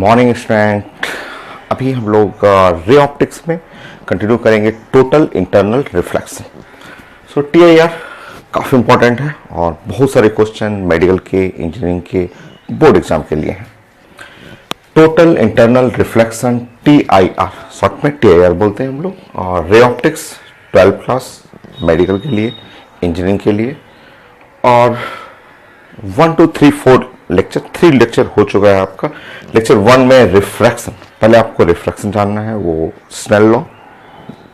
Morning student. अभी हम लोग रे ऑप्टिक्स में कंटिन्यू करेंगे टोटल इंटरनल रिफ्लेक्शन। सो टीआईआर काफ़ी इंपॉर्टेंट है और बहुत सारे क्वेश्चन मेडिकल के, इंजीनियरिंग के, बोर्ड एग्जाम के लिए हैं। Total internal reflection TIR, short में टीआईआर बोलते हैं हम लोग। और रे ऑप्टिक्स 12 क्लास मेडिकल के लिए, इंजीनियरिंग के लिए। और 1 2 3 4 लेक्चर 3 लेक्चर हो चुका है आपका। लेक्चर 1 में रिफ्रैक्शन, पहले आपको रिफ्रैक्शन जानना है। वो स्नेल लॉ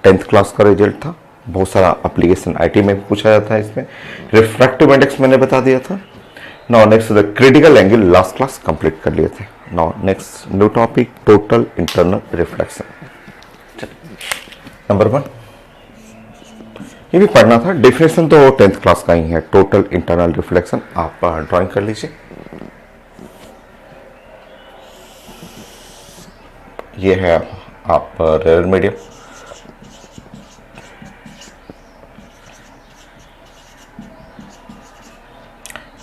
10th क्लास का रिजल्ट था। बहुत सारा एप्लीकेशन आईटी में भी पूछा जाता है। इसमें रिफ्रैक्टिव इंडेक्स मैंने बता दिया था। Now next the critical angle, last class complete कर लिए थे। Now next new topic total internal reflection. Number 1 ये भी पढ़ना था। डेफिनेशन तो 10th क्लास का ही है, टोटल इंटरनल रिफ्लेक्शन। आप ड्राइंग कर लीजिए। ये है आप रेयर मीडियम,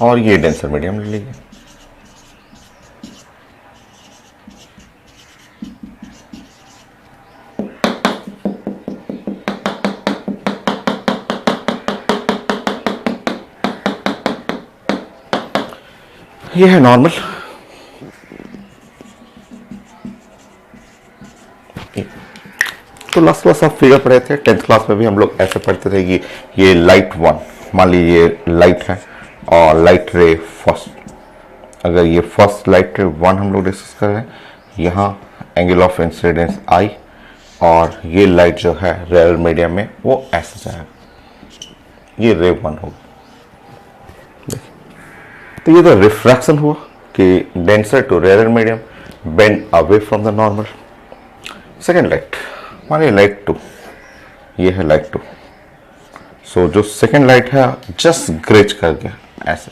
और ये डेंसर मीडियम ले लीजिए। ये है नॉर्मल। तो लास्ट क्लास आप फिगर पढ़े थे। 10th क्लास में भी हम लोग ऐसे पढ़ते थे कि ये लाइट 1, मान लीजिए ये लाइट है और लाइट रे फर्स्ट। अगर ये फर्स्ट लाइट रे 1 हम लोग डिस्कस कर रहे हैं, यहाँ एंगल ऑफ इंसिडेंस आई, और ये लाइट जो है रेयर मीडियम में वो ऐसे जाएगा, ये रे 1 होगा। तो ये तो रिफ्रैक्शन हुआ कि denser to rare medium, bend away from the normal. Second light, मानिए लाइट 2, ये है लाइट 2। सो जो सेकेंड लाइट है जस्ट ग्रेज कर गया ऐसे,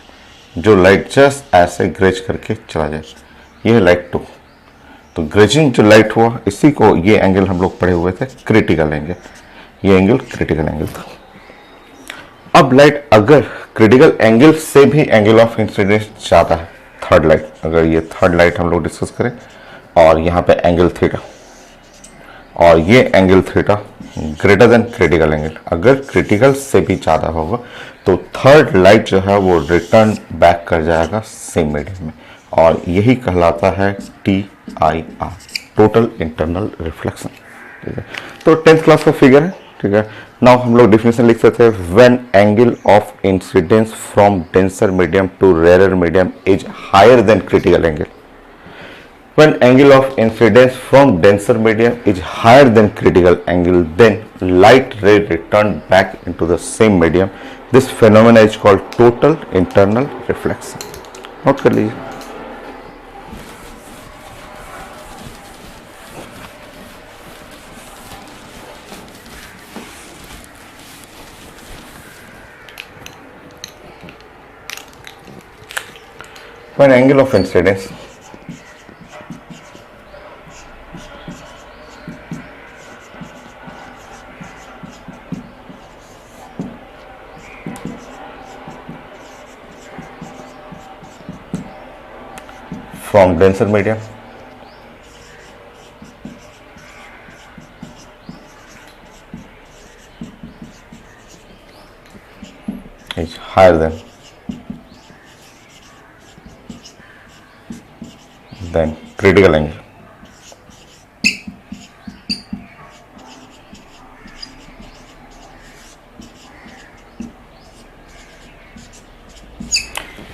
जो लाइट जस्ट ऐसे ग्रेज करके चला जाए, ये है लाइट 2। तो ग्रेजिंग जो लाइट हुआ, इसी को ये एंगल हम लोग पढ़े हुए थे क्रिटिकल एंगल। ये एंगल क्रिटिकल एंगल था। अब लाइट अगर क्रिटिकल एंगल से भी एंगल ऑफ इंसिडेंस ज्यादा है, थर्ड लाइट, अगर ये थर्ड लाइट हम लोग डिस्कस करें और यहाँ पे एंगल थीटा, और ये angle theta greater than critical angle, अगर क्रिटिकल से भी ज्यादा होगा तो थर्ड लाइट जो है वो रिटर्न बैक कर जाएगा सेम मीडियम में, और यही कहलाता है TIR, टोटल इंटरनल रिफ्लेक्शन। ठीक है, तो 10th क्लास का फिगर है। ठीक है, नाउ हम लोग डिफिनेशन लिख सकते हैं। When angle of incidence from denser medium to rare medium is higher than critical angle, when angle of incidence from denser medium is higher than critical angle, then light ray return back into the same medium. This phenomena is called total internal reflection. Note कर लीजिए। when angle of incidence from denser medium is higher than critical angle.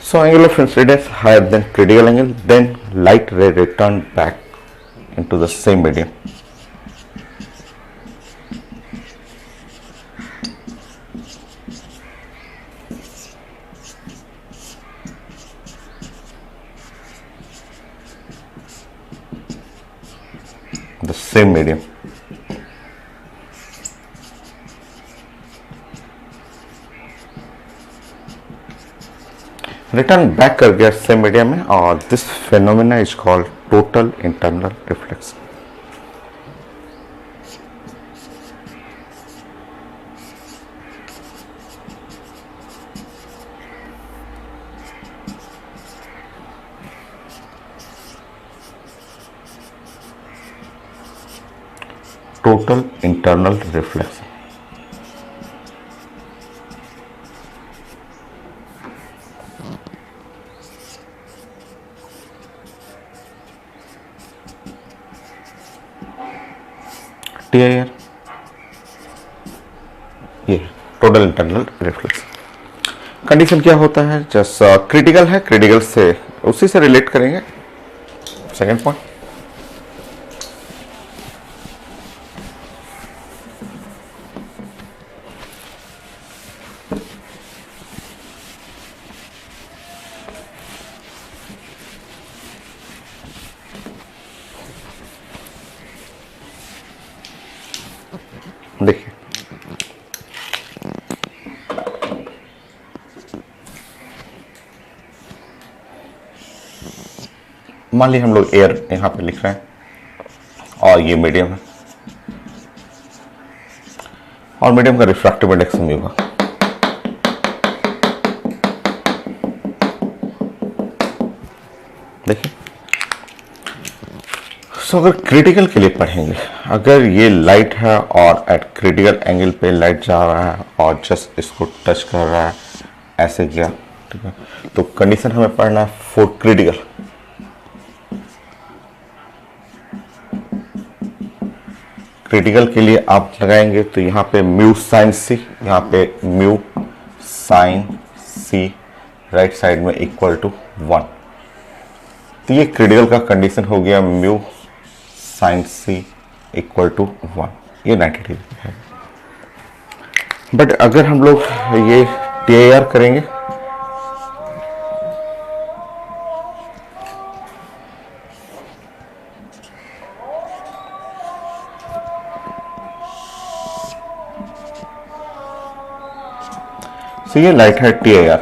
So angle of incidence higher than critical angle, then light ray return back into the same medium. The same medium. Return back कर गया same medium में, और this phenomena is called total internal reflection. Total internal reflection. TIR ये total internal reflection. Condition क्या होता है, just critical है, critical से उसी से रिलेट करेंगे। सेकेंड पॉइंट, देखिए मान लीजिए हम लोग एयर यहां पे लिख रहे हैं और ये मीडियम है और मीडियम का रिफ्रैक्टिव इंडेक्स म्यू होगा। देखिए अगर क्रिटिकल के लिए पढ़ेंगे, अगर ये लाइट है और एट क्रिटिकल एंगल पे लाइट जा रहा है और जस्ट इसको टच कर रहा है, ऐसे किया, ठीक है, तो कंडीशन हमें पढ़ना है फॉर क्रिटिकल। क्रिटिकल के लिए आप लगाएंगे तो यहाँ पे म्यू साइन सी, यहाँ पे mu sine C right side में इक्वल टू 1। तो ये क्रिटिकल का कंडीशन हो गया mu sine C equal to 1, ये 90 डिग्री है। बट अगर हम लोग ये TIR करेंगे तो ये लाइट है TIR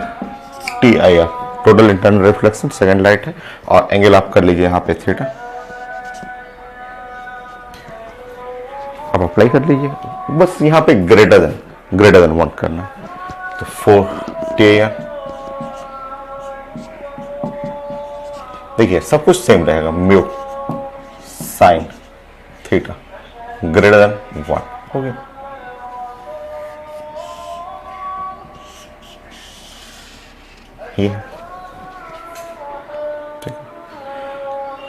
total internal reflection, second light है और एंगल आप कर लीजिए यहाँ पे थीटा। अब अप्लाई कर लीजिए, बस यहाँ पे ग्रेटर देन 1 करना है। तो 4 TIR, देखिए सब कुछ सेम रहेगा, mu sine theta greater than 1 हो गया। ये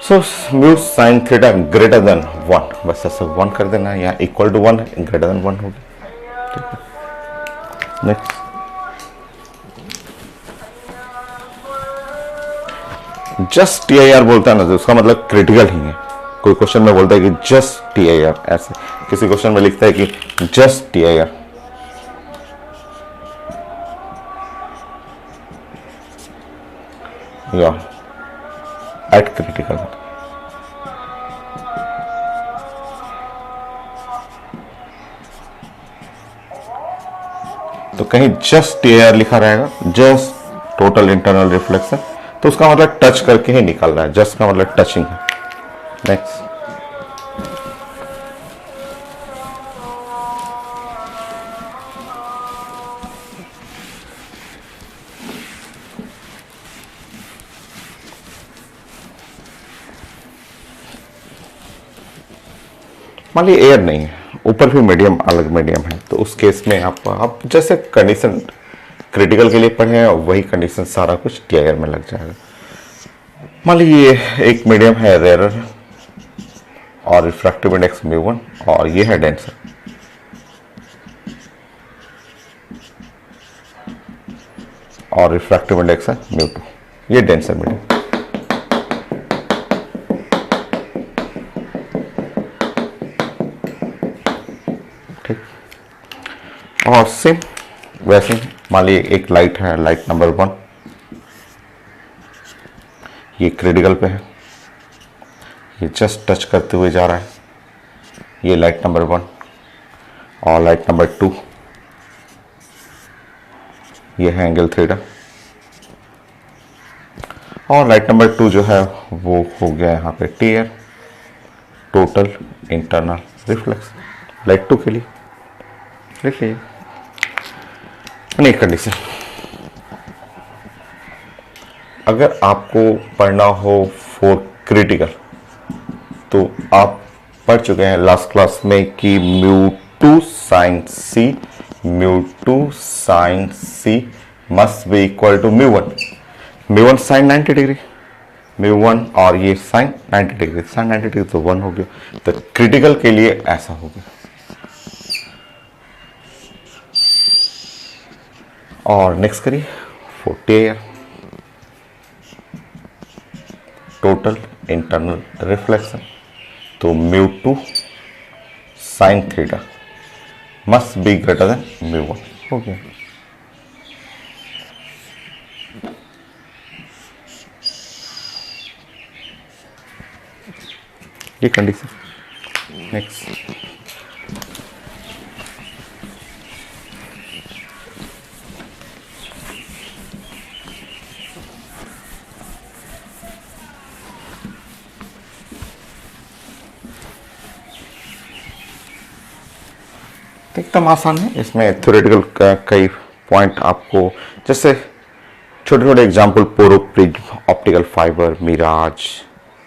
so mu sine theta greater than 1, बस ऐसे 1 कर देना है, यहाँ इक्वल टू 1 है, ग्रेटर देन 1 हो गया। ठीक है, नेक्स्ट जस्ट TIR बोलता है ना, तो उसका मतलब क्रिटिकल ही है। कोई क्वेश्चन में बोलता है कि जस्ट TIR, ऐसे किसी क्वेश्चन में लिखता है कि जस्ट TIR, या एट क्रिटिकल। तो कहीं जस्ट TIR लिखा रहेगा, जस्ट टोटल इंटरनल रिफ्लेक्शन, तो उसका मतलब टच करके ही निकल रहा है, जस्ट का मतलब टचिंग है। नेक्स्ट मान लीजिए एयर नहीं है, ऊपर भी मीडियम अलग मीडियम है, तो उस केस में आप जैसे कंडीशन क्रिटिकल के लिए पढ़े और वही कंडीशन सारा कुछ TIR में लग जाएगा। मान लीजिए एक मीडियम है, रेयर है और रिफ्रैक्टिव इंडेक्स म्यू1 और ये है डेंसर, और रिफ्रैक्टिव इंडेक्स है म्यू2, ये डेंसर मीडियम। और सेम वैसे मान लीजिए एक लाइट है, लाइट नंबर 1, ये क्रिटिकल पे है, ये जस्ट टच करते हुए जा रहा है, ये लाइट नंबर 1 और लाइट नंबर 2, ये है एंगल थीटा, और लाइट नंबर 2 जो है वो हो गया यहाँ पे TIR total internal reflex. Light 2 के लिए लिख लीजिए। नेक्स्ट कंडीशन, अगर आपको पढ़ना हो फॉर क्रिटिकल तो आप पढ़ चुके हैं लास्ट क्लास में कि mu two sine C must be equal to mu one sine 90 degree, mu one और ये साइन 90 डिग्री, साइन 90 डिग्री तो 1 हो गया। तो क्रिटिकल के लिए ऐसा हो गया। और नेक्स्ट करिए 40 ईयर टोटल इंटरनल रिफ्लेक्शन, तो mu two sine theta must be greater than mu one हो गया। ये कंडीशन। नेक्स्ट एकदम आसान है, इसमें थ्योरेटिकल कई पॉइंट आपको, जैसे छोटे छोटे example, Porro prism, optical fibre, mirage,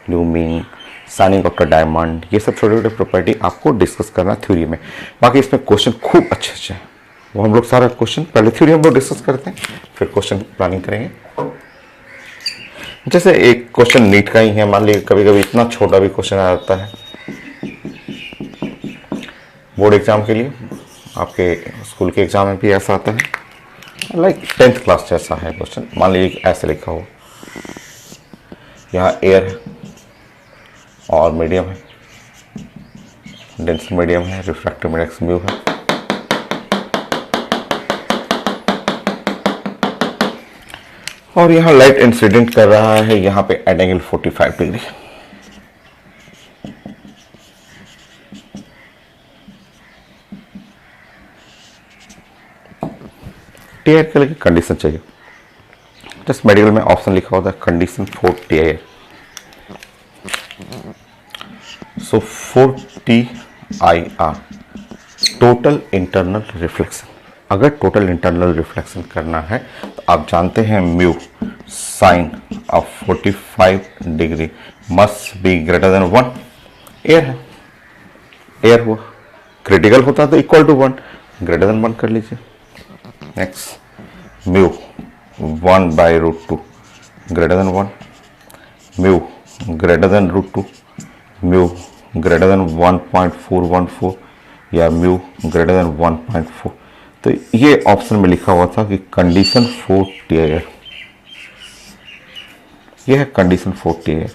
looming, shining of the diamond, ये सब छोटे छोटे प्रॉपर्टी आपको डिस्कस करना थ्योरी में। बाकी इसमें क्वेश्चन खूब अच्छे अच्छे हैं, वो हम लोग सारा क्वेश्चन पहले थ्योरी हम लोग डिस्कस करते हैं, फिर क्वेश्चन प्लानिंग करेंगे। जैसे एक क्वेश्चन नीट का ही है, मान लीजिए कभी कभी इतना छोटा भी क्वेश्चन आ जाता है बोर्ड एग्जाम के लिए, आपके स्कूल के एग्जाम में भी ऐसा आता है, लाइक 10th क्लास जैसा है क्वेश्चन। मान लीजिए ऐसे लिखा हो, यहाँ एयर है और मीडियम है, डेंस मीडियम है, रिफ्रैक्टिव इंडेक्स म्यू है, और यहाँ लाइट इंसिडेंट कर रहा है यहाँ पे एट एंगल 45 डिग्री। टीआईआर के लिए कंडीशन चाहिए, जस्ट मेडिकल में ऑप्शन लिखा होता है condition for TIR. So for TIR total internal reflection, अगर टोटल इंटरनल रिफ्लेक्शन करना है तो आप जानते हैं mu sign of 45 degree must be greater than 1। Air है, एयर हुआ, क्रिटिकल होता तो इक्वल टू 1, ग्रेटर देन 1 कर लीजिए। Next mu 1 by root 2 greater than 1, mu greater than root 2, mu greater than 1.414 या म्यू ग्रेटर देन 1.4। तो ये option में लिखा हुआ था कि कंडीशन फॉर टीआईआर, ये है कंडीशन फॉर टीआईआर।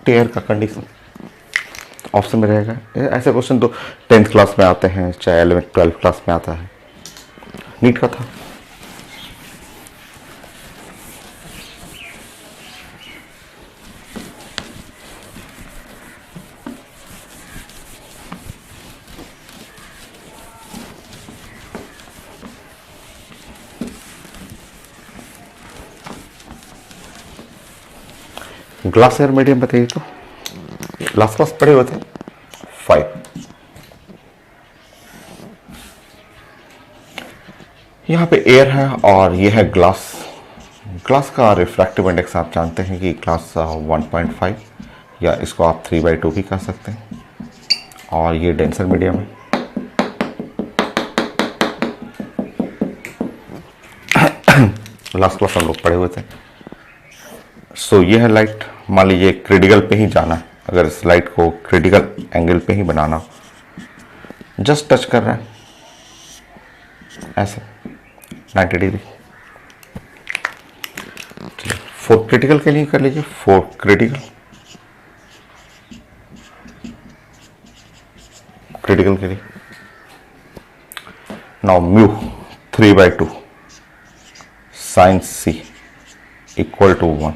टीआईआर का कंडीशन ऑप्शन में रहेगा। ऐसे क्वेश्चन तो 10th क्लास में आते हैं, चाहे 11th 12th क्लास में आता है, नीट का था। ग्लास एयर मीडियम बताइए, तो लास्ट क्लास पढ़े हुए थे 5। यहाँ पे एयर है और यह है ग्लास। ग्लास का रिफ्रैक्टिव इंडेक्स आप जानते हैं कि ग्लास 1.5 या इसको आप 3/2 भी कह सकते हैं, और ये डेंसर मीडियम है। लास्ट क्लास हम लोग पढ़े हुए थे। सो ये है लाइट, मान लीजिए क्रिटिकल पे ही जाना है, अगर इस लाइट को क्रिटिकल एंगल पे ही बनाना हो, जस्ट टच कर रहा है ऐसे 90 डिग्री। फोर क्रिटिकल के लिए कर लीजिए, फोर क्रिटिकल के लिए। Now mu 3/2 sine C equal to 1,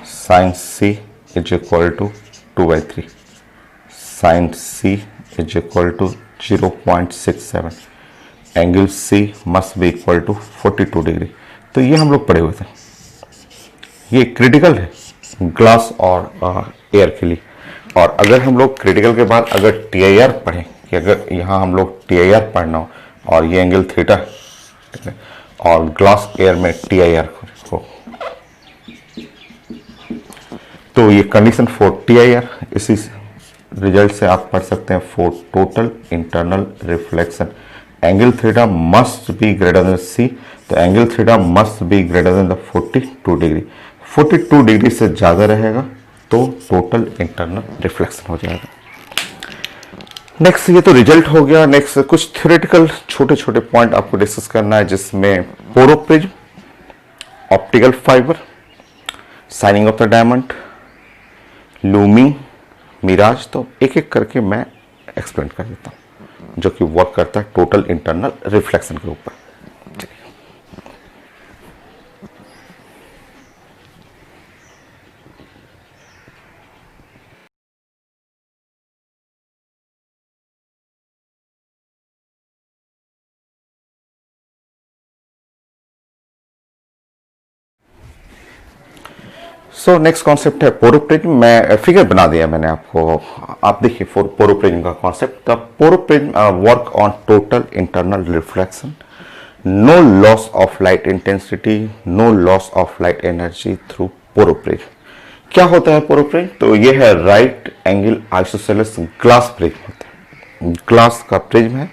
sine C is equal to 2/3, sine C is equal to 0.67, angle C must be equal to 42 degree. तो ये हम लोग पढ़े हुए थे, ये क्रिटिकल है ग्लास और एयर के लिए। और अगर हम लोग क्रिटिकल के बाद अगर टीआईआर पढ़ें, कि अगर यहाँ हम लोग टीआईआर पढ़ना हो और ये एंगल थीटा और ग्लास एयर में टीआईआर हो, तो ये कंडीशन फॉर TIR, इसी रिजल्ट से आप पढ़ सकते हैं for total internal reflection angle theta must be greater than C, तो angle theta must be greater than the 42 degree. 42 degree से ज़्यादा रहेगा तो टोटल इंटरनल रिफ्लेक्शन हो जाएगा। नेक्स्ट ये तो रिजल्ट हो गया। नेक्स्ट कुछ थ्योरेटिकल छोटे छोटे पॉइंट आपको डिस्कस करना है, जिसमें Porro prism, optical fibre, shining of the diamond, looming, mirage, तो एक एक करके मैं एक्सप्लेन कर देता हूँ जो कि वर्क करता है टोटल इंटरनल रिफ्लेक्शन के ऊपर। सो नेक्स्ट कॉन्सेप्ट है पोरोप्रिज्म। मैं फिगर बना दिया मैंने आपको, आप देखिए पोरोप्रिज्म का concept. The Porro prism work on total internal reflection, no loss of light intensity, no loss of light energy through Porro prism. क्या होता है पोरोप्रिज्म? तो ये है right angle isosceles glass prism होता है। ग्लास का प्रिज्म है,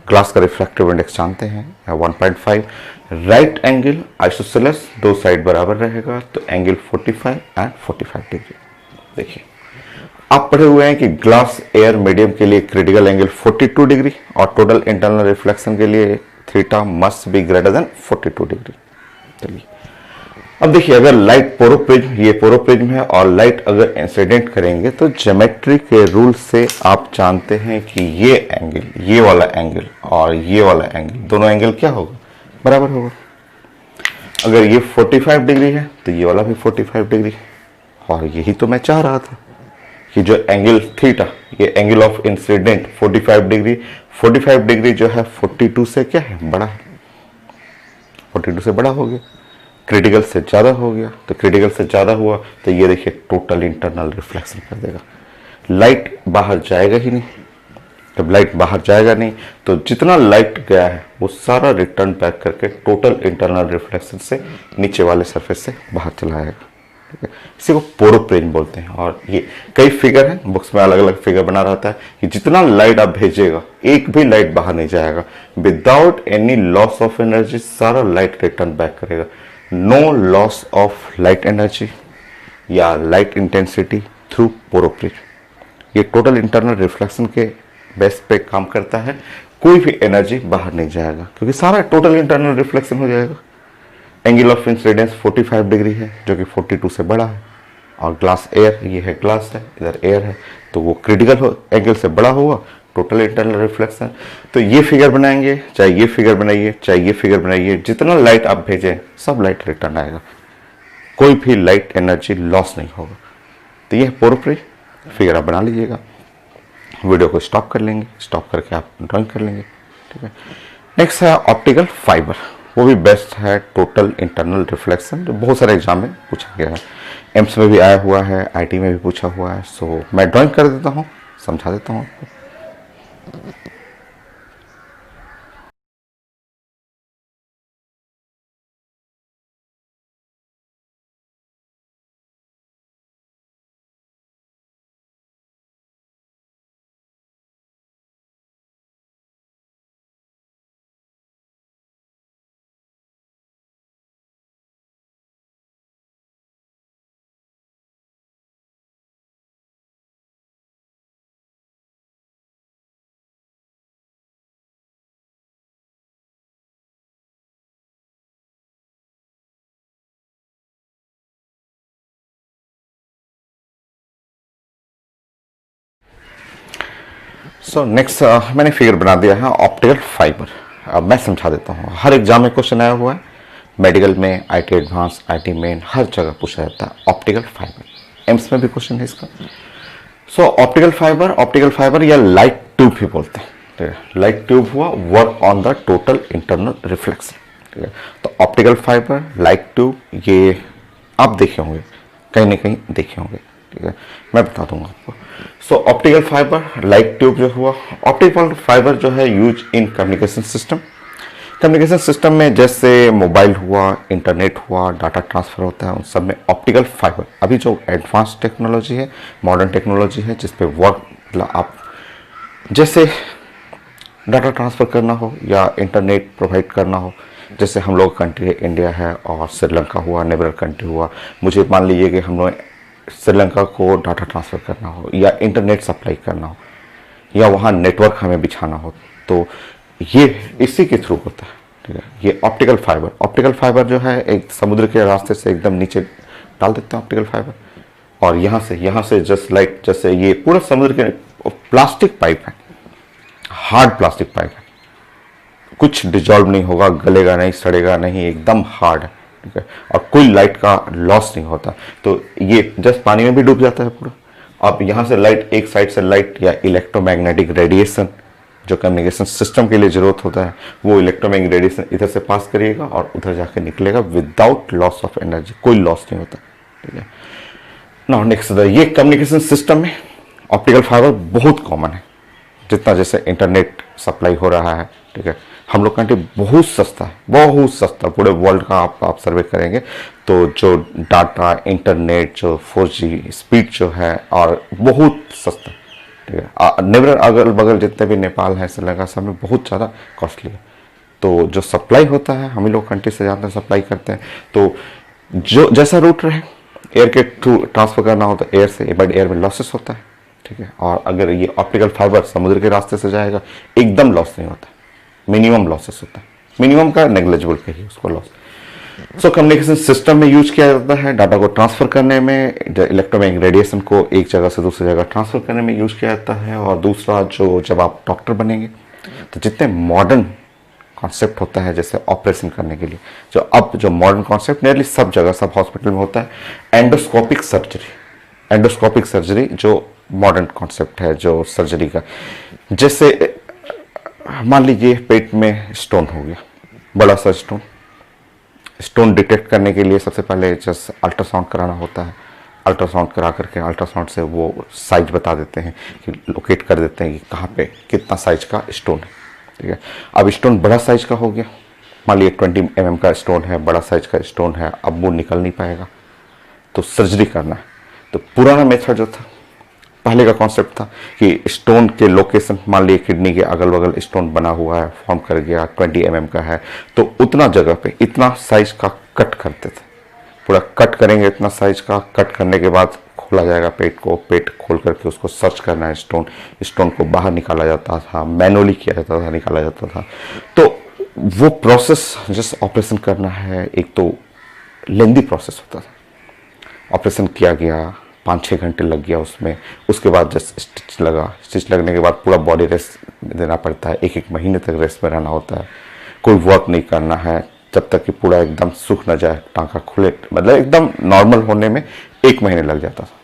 ग्लास का रिफ्रैक्टिव इंडेक्स जानते हैं 1.5। राइट एंगल आइसोसेलेस, दो साइड बराबर रहेगा, तो एंगल 45 एंड 45 डिग्री। देखिए आप पढ़े हुए हैं कि ग्लास एयर मीडियम के लिए क्रिटिकल एंगल 42 डिग्री और टोटल इंटरनल रिफ्लेक्शन के लिए theta must be greater than 42 degree. चलिए अब देखिए, अगर लाइट पोरोप्रिज्म, ये पोरोप्रिज्म है और लाइट अगर इंसिडेंट करेंगे तो ज्योमेट्री के रूल से आप जानते हैं कि ये एंगल, ये वाला एंगल और ये वाला एंगल, दोनों एंगल क्या होगा? बराबर होगा। अगर ये 45 डिग्री है तो ये वाला भी 45 डिग्री, और यही तो मैं चाह रहा था कि जो एंगल थीटा, ये angle of incident 45 degree, 45 degree जो है 42 से क्या है? बड़ा है, 42 से बड़ा हो गया, क्रिटिकल से ज़्यादा हो गया। तो क्रिटिकल से ज़्यादा हुआ तो ये देखिए टोटल इंटरनल रिफ्लेक्शन कर देगा, लाइट बाहर जाएगा ही नहीं। जब लाइट बाहर जाएगा नहीं तो जितना लाइट गया है वो सारा रिटर्न बैक करके टोटल इंटरनल रिफ्लेक्शन से नीचे वाले सरफेस से बाहर चला आएगा। ठीक है, इसी को पोरोप्रिज्म बोलते हैं। और ये कई फिगर हैं, बुक्स में अलग अलग फिगर बना रहता है कि जितना लाइट आप भेजेगा एक भी लाइट बाहर नहीं जाएगा, without any loss of energy सारा लाइट रिटर्न बैक करेगा। No loss of light energy या लाइट इंटेंसिटी थ्रू पोरोप्रिज्म। ये टोटल इंटरनल रिफ्लेक्शन के बेस पे काम करता है, कोई भी एनर्जी बाहर नहीं जाएगा क्योंकि सारा टोटल इंटरनल रिफ्लेक्शन हो जाएगा। एंगल ऑफ इंसिडेंस 45 डिग्री है जो कि 42 से बड़ा है, और ग्लास एयर, ये है ग्लास है, इधर एयर है, तो वो क्रिटिकल एंगल से बड़ा होगा, टोटल इंटरनल रिफ्लेक्शन। तो ये फिगर बनाएंगे, चाहे ये फिगर बनाइए, चाहे ये फिगर बनाइए, जितना लाइट आप भेजें सब लाइट रिटर्न आएगा, कोई भी लाइट एनर्जी लॉस नहीं होगा। तो ये पोरोप्रिज्म फिगर आप बना लीजिएगा। वीडियो को स्टॉप कर लेंगे, स्टॉप करके आप ड्राइंग कर लेंगे। ठीक है, नेक्स्ट है ऑप्टिकल फाइबर। वो भी बेस्ट है टोटल इंटरनल रिफ्लेक्शन, जो बहुत सारे एग्जाम में पूछा गया है, एम्स में भी आया हुआ है, IT में भी पूछा हुआ है। सो मैं ड्राइंग कर देता हूँ, समझा देता हूँ आपको। सो नेक्स्ट मैंने फिगर बना दिया है ऑप्टिकल फाइबर। अब मैं समझा देता हूँ, हर एग्जाम में क्वेश्चन आया हुआ है, मेडिकल में, IT एडवांस, IT मेन, हर जगह पूछा जाता है ऑप्टिकल फाइबर। एम्स में भी क्वेश्चन है इसका। सो ऑप्टिकल फाइबर या लाइट ट्यूब भी बोलते हैं। ठीक है, लाइट ट्यूब हुआ work on the total internal reflection. ठीक है, तो ऑप्टिकल फाइबर, लाइट ट्यूब, ये आप देखे होंगे, कहीं ना कहीं देखे होंगे। ठीक है, मैं बता दूंगा आपको। सो ऑप्टिकल फाइबर, लाइट ट्यूब जो हुआ, ऑप्टिकल फाइबर जो है use in communication system, communication system में जैसे मोबाइल हुआ, इंटरनेट हुआ, डाटा ट्रांसफ़र होता है, उन सब में ऑप्टिकल फाइबर, अभी जो एडवांस टेक्नोलॉजी है, मॉडर्न टेक्नोलॉजी है, जिस पे वर्क मतलब आप जैसे डाटा ट्रांसफ़र करना हो या इंटरनेट प्रोवाइड करना हो, जैसे हम लोग कंट्री है इंडिया है और श्रीलंका हुआ, नेबर कंट्री हुआ, मुझे मान लीजिए कि हम लोग श्रीलंका को डाटा ट्रांसफ़र करना हो या इंटरनेट सप्लाई करना हो या वहाँ नेटवर्क हमें बिछाना हो, तो ये इसी के थ्रू होता है। ठीक है, ये ऑप्टिकल फाइबर जो है एक समुद्र के रास्ते से एकदम नीचे डाल देते हैं ऑप्टिकल फाइबर, और यहाँ से जस्ट लाइक जैसे ये पूरा समुद्र के प्लास्टिक पाइप है, हार्ड प्लास्टिक पाइप है, कुछ डिजॉल्व नहीं होगा, गलेगा नहीं, सड़ेगा नहीं, एकदम हार्ड है। ठीक है, और कोई लाइट का लॉस नहीं होता, तो ये जस्ट पानी में भी डूब जाता है पूरा। अब यहाँ से लाइट, एक साइड से लाइट या इलेक्ट्रोमैग्नेटिक रेडिएशन जो कम्युनिकेशन सिस्टम के लिए जरूरत होता है, वो इलेक्ट्रोमैग्नेटिक रेडिएशन इधर से पास करिएगा और उधर जाके निकलेगा विदाउट लॉस ऑफ एनर्जी, कोई लॉस नहीं होता। ठीक है, नाउ नेक्स्ट, ये कम्युनिकेशन सिस्टम में ऑप्टिकल फाइबर बहुत कॉमन है, जितना जैसे इंटरनेट सप्लाई हो रहा है। ठीक है, हम लोग कंट्री बहुत सस्ता है, बहुत सस्ता, पूरे वर्ल्ड का आप सर्वे करेंगे तो जो डाटा इंटरनेट जो 4G स्पीड जो है और बहुत सस्ता। ठीक है, नेबर अगल बगल जितने भी नेपाल है, श्रीलंका, सब में बहुत ज़्यादा कॉस्टली है। तो जो सप्लाई होता है, हम ही लोग कंट्री से ज़्यादा सप्लाई करते हैं, तो जो जैसा रूट रहे, एयर के थ्रू ट्रांसफर करना हो तो एयर से, बट एयर में लॉसेस होता है। ठीक है, और अगर ये ऑप्टिकल फाइबर समुद्र के रास्ते से जाएगा, एकदम लॉस नहीं होता, मिनिमम लॉसेस होता है, मिनिमम का नेग्लिजिबल कहिए उसको लॉस। सो कम्युनिकेशन सिस्टम में यूज किया जाता है, डाटा को ट्रांसफर करने में, इलेक्ट्रोमैग्नेटिक रेडिएशन को एक जगह से दूसरी जगह ट्रांसफर करने में यूज किया जाता है। और दूसरा, जो जब आप डॉक्टर बनेंगे तो जितने मॉडर्न कॉन्सेप्ट होता है जैसे ऑपरेशन करने के लिए, जो मॉडर्न कॉन्सेप्ट नियरली सब जगह, सब हॉस्पिटल में होता है, एंडोस्कोपिक सर्जरी जो मॉडर्न कॉन्सेप्ट है जो सर्जरी का। जैसे मान लीजिए पेट में स्टोन हो गया, बड़ा सा स्टोन डिटेक्ट करने के लिए सबसे पहले जस्ट अल्ट्रासाउंड कराना होता है। अल्ट्रासाउंड करा करके अल्ट्रासाउंड से वो साइज बता देते हैं, कि लोकेट कर देते हैं कि कहाँ पे कितना साइज का स्टोन है। ठीक है, अब स्टोन बड़ा साइज का हो गया, मान लीजिए 20 mm का स्टोन है, बड़ा साइज का स्टोन है, अब वो निकल नहीं पाएगा तो सर्जरी करना है। तो पुराना मेथड जो था, पहले का कॉन्सेप्ट था कि स्टोन के लोकेशन, मान लीजिए किडनी के अगल बगल स्टोन बना हुआ है, फॉर्म कर गया, 20 mm का है, तो उतना जगह पे इतना साइज का कट करते थे, पूरा कट करेंगे, इतना साइज का कट करने के बाद खोला जाएगा पेट को, पेट खोल करके उसको सर्च करना है, स्टोन को बाहर निकाला जाता था, मैनुअली किया जाता था, निकाला जाता था। तो वो प्रोसेस जस्ट ऑपरेशन करना है, एक तो लेंदी प्रोसेस होता था। ऑपरेशन किया गया, 5-6 घंटे लग गया उसमें, उसके बाद जस्ट स्टिच लगा, स्टिच लगने के बाद पूरा बॉडी रेस्ट देना पड़ता है, 1-1 महीने तक रेस्ट में रहना होता है, कोई वर्क नहीं करना है जब तक कि पूरा एकदम सूख न जाए, टाँका खुले, मतलब एकदम नॉर्मल होने में 1 महीने लग जाता था।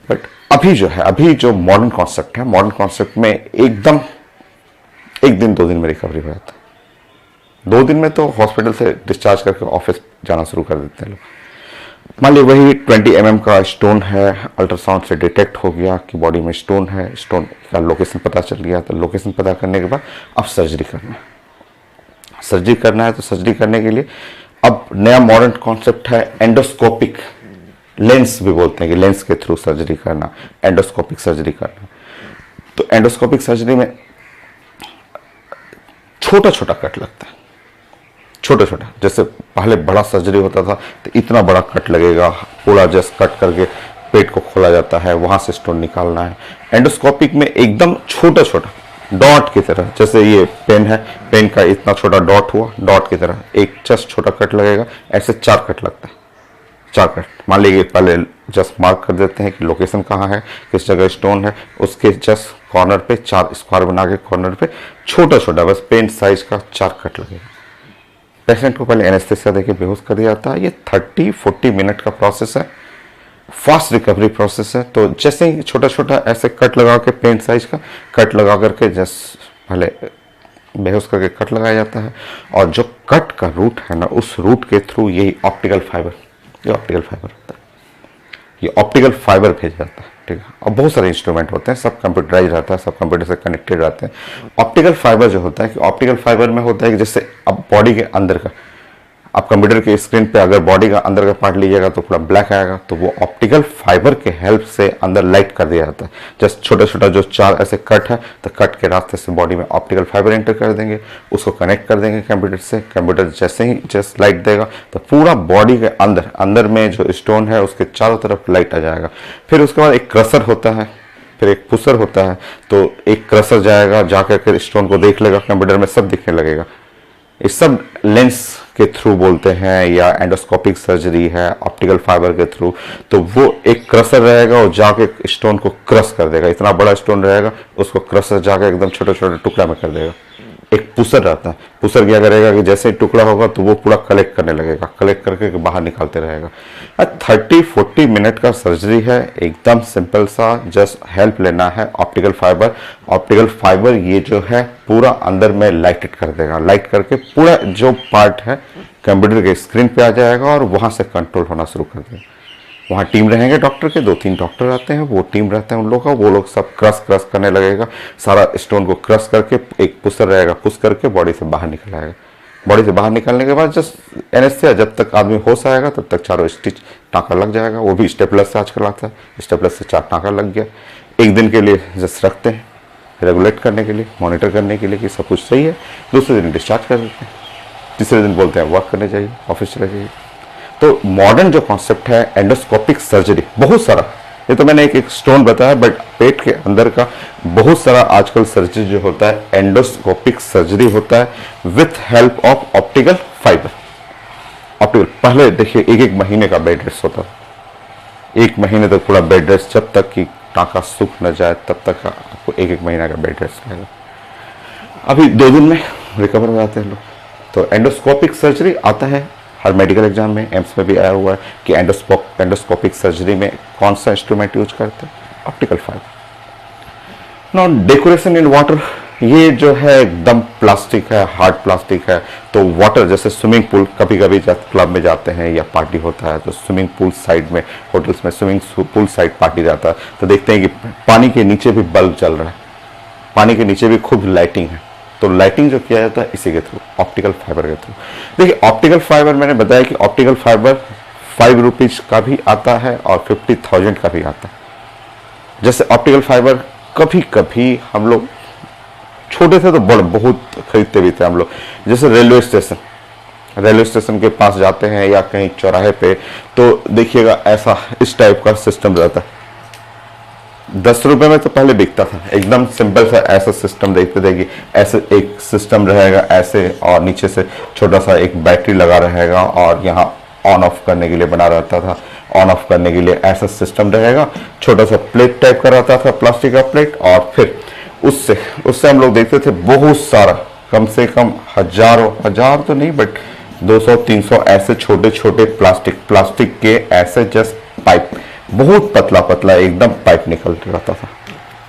बट अभी जो मॉडर्न कॉन्सेप्ट है, मॉडर्न कॉन्सेप्ट में एकदम 1 दिन 2 दिन में रिकवरी हो जाता है। 2 दिन में तो हॉस्पिटल से डिस्चार्ज करके ऑफिस जाना शुरू कर देते हैं लोग। मान लीजिए वही 20 mm का स्टोन है, अल्ट्रासाउंड से डिटेक्ट हो गया कि बॉडी में स्टोन है, स्टोन का लोकेशन पता चल गया, तो लोकेशन पता करने के बाद अब सर्जरी करना है। तो सर्जरी करने के लिए अब नया मॉडर्न कॉन्सेप्ट है एंडोस्कोपिक, लेंस भी बोलते हैं कि लेंस के थ्रू सर्जरी करना, एंडोस्कोपिक सर्जरी करना। तो एंडोस्कोपिक सर्जरी में छोटा छोटा कट लगता है, छोटा छोटा, जैसे पहले बड़ा सर्जरी होता था तो इतना बड़ा कट लगेगा, पूरा जस्ट कट करके पेट को खोला जाता है, वहां से स्टोन निकालना है। एंडोस्कोपिक में एकदम छोटा छोटा डॉट की तरह, जैसे ये पेन है, पेन का इतना छोटा डॉट हुआ, डॉट की तरह एक जस्ट छोटा कट लगेगा, ऐसे 4 कट लगता है, 4 कट। मान लीजिए पहले जस्ट मार्क कर देते हैं कि लोकेशन कहाँ है, किस जगह स्टोन है, उसके जस्ट कॉर्नर पे 4 स्क्वायर बना के कॉर्नर पे छोटा छोटा बस पेन साइज का 4 कट लगेगा। पेशेंट को पहले एनेस्थेसिया देके बेहोश कर दिया जाता है। ये 30-40 मिनट का प्रोसेस है, फास्ट रिकवरी प्रोसेस है। तो जैसे ही छोटा छोटा ऐसे कट लगा के, पेन साइज का कट लगा करके जस्ट पहले बेहोश करके कट लगाया जाता है, और जो कट का रूट है ना, उस रूट के थ्रू यही ऑप्टिकल फाइबर, ये ऑप्टिकल फाइबर होता है, ये ऑप्टिकल फाइबर भेजा जाता है। ठीक है। और बहुत सारे इंस्ट्रूमेंट होते हैं, सब कंप्यूटराइज रहता है, सब कंप्यूटर से कनेक्टेड रहते हैं। ऑप्टिकल फाइबर जो होता है कि ऑप्टिकल फाइबर में होता है कि जैसे अब बॉडी के अंदर का, आप कंप्यूटर के स्क्रीन पे अगर बॉडी का अंदर का पार्ट लीजिएगा तो पूरा ब्लैक आएगा, तो वो ऑप्टिकल फाइबर के हेल्प से अंदर लाइट कर दिया जाता है। जस्ट छोटा छोटा जो 4 ऐसे कट है, तो कट के रास्ते से बॉडी में ऑप्टिकल फाइबर एंटर कर देंगे, उसको कनेक्ट कर देंगे कंप्यूटर से। कंप्यूटर जैसे ही जस्ट लाइट देगा तो पूरा बॉडी के अंदर अंदर में जो स्टोन है उसके चारों तरफ लाइट आ जाएगा। फिर उसके बाद एक क्रसर होता है, फिर एक पुसर होता है, तो एक क्रसर जाएगा, जाकर स्टोन को देख लेगा, कंप्यूटर में सब दिखने लगेगा। ये सब लेंस के थ्रू बोलते हैं या एंडोस्कोपिक सर्जरी है ऑप्टिकल फाइबर के थ्रू। तो वो एक क्रसर रहेगा और जाके स्टोन को क्रश कर देगा, इतना बड़ा स्टोन रहेगा उसको क्रसर जाके एकदम छोटे छोटे टुकड़ा में कर देगा। एक पुसर रहता है, पुसर क्या करेगा कि जैसे ही टुकड़ा होगा तो वो पूरा कलेक्ट करने लगेगा, कलेक्ट करके बाहर निकालते रहेगा। 30-40 मिनट का सर्जरी है, एकदम सिंपल सा, जस्ट हेल्प लेना है ऑप्टिकल फाइबर। ऑप्टिकल फाइबर ये जो है पूरा अंदर में लाइटेड कर देगा, लाइट करके पूरा जो पार्ट है कंप्यूटर के स्क्रीन पे आ जाएगा और वहां से कंट्रोल होना शुरू कर देगा। वहाँ टीम रहेंगे डॉक्टर के, 2-3 डॉक्टर आते हैं, वो टीम रहते हैं उन लोगों का, वो लोग सब क्रश करने लगेगा, सारा स्टोन को क्रश करके एक पुसर रहेगा, पुश करके बॉडी से बाहर निकल आएगा। बॉडी से बाहर निकलने के बाद जस्ट एनेस्थीसिया, जब तक आदमी होश आएगा तब तक 4 स्टिच टाँका लग जाएगा। वो भी स्टेपलर से आजकल आता है, स्टेपलर से 4 टाँका लग गया। 1 दिन के लिए जस्ट रखते हैं रेगुलेट करने के लिए, मॉनिटर करने के लिए कि सब कुछ सही है। दूसरे दिन डिस्चार्ज कर देते हैं, तीसरे दिन बोलते हैं वर्क करने चाहिए, ऑफिस चले जाइए। तो मॉडर्न जो कॉन्सेप्ट है एंडोस्कोपिक सर्जरी, बहुत सारा, ये तो मैंने एक स्टोन बताया, बट पेट के अंदर का बहुत सारा आजकल सर्जरी जो होता है एंडोस्कोपिक सर्जरी होता है with help of optical fibre. Optical पहले देखिए 1-1 महीने का बेड रेस्ट होता है, 1 महीने तक पूरा बेड रेस्ट, जब तक कि टाँका सूख न जाए तब तक आपको 1-1 महीना का बेड रेस्ट रहेगा। अभी 2 दिन में रिकवर हो जाते हैं लोग। तो एंडोस्कोपिक सर्जरी आता है हर मेडिकल एग्जाम में, एम्स में भी आया हुआ है कि एंडोस्कोपिक सर्जरी में कौन सा इंस्ट्रूमेंट यूज करते हैं, optical fibre. Now decoration in water, ये जो है एकदम प्लास्टिक है, हार्ड प्लास्टिक है। तो वाटर जैसे स्विमिंग पूल, कभी कभी जब क्लब में जाते हैं या पार्टी होता है तो स्विमिंग पूल साइड में, होटल्स में स्विमिंग पूल साइड पार्टी रहता है, तो देखते हैं कि पानी के नीचे भी बल्ब चल रहा है, पानी के नीचे भी खूब लाइटिंग है। तो लाइटिंग जो किया जाता है इसी के थ्रू, ऑप्टिकल फाइबर के थ्रू। देखिए ऑप्टिकल फाइबर, मैंने बताया कि ऑप्टिकल फाइबर 5 रुपीज का भी आता है और 50,000 का भी आता है। जैसे ऑप्टिकल फाइबर कभी कभी हम लोग छोटे थे तो बहुत खरीदते भी थे हम लोग। जैसे रेलवे स्टेशन के पास जाते हैं या कहीं चौराहे पे, तो देखिएगा ऐसा इस टाइप का सिस्टम रहता है। 10 रुपए में तो पहले बिकता था, एकदम सिंपल सा ऐसा सिस्टम देखते थे कि ऐसे एक सिस्टम रहेगा ऐसे, और नीचे से छोटा सा एक बैटरी लगा रहेगा और यहाँ ऑन ऑफ करने के लिए बना रहता था, ऑन ऑफ करने के लिए ऐसा सिस्टम रहेगा। छोटा सा प्लेट टाइप का रहता था, प्लास्टिक का प्लेट, और फिर उससे हम लोग देखते थे बहुत सारा, कम से कम हजार तो नहीं बट 200-300 ऐसे छोटे छोटे प्लास्टिक के ऐसे जस्ट पाइप, बहुत पतला एकदम पाइप निकल रहता था।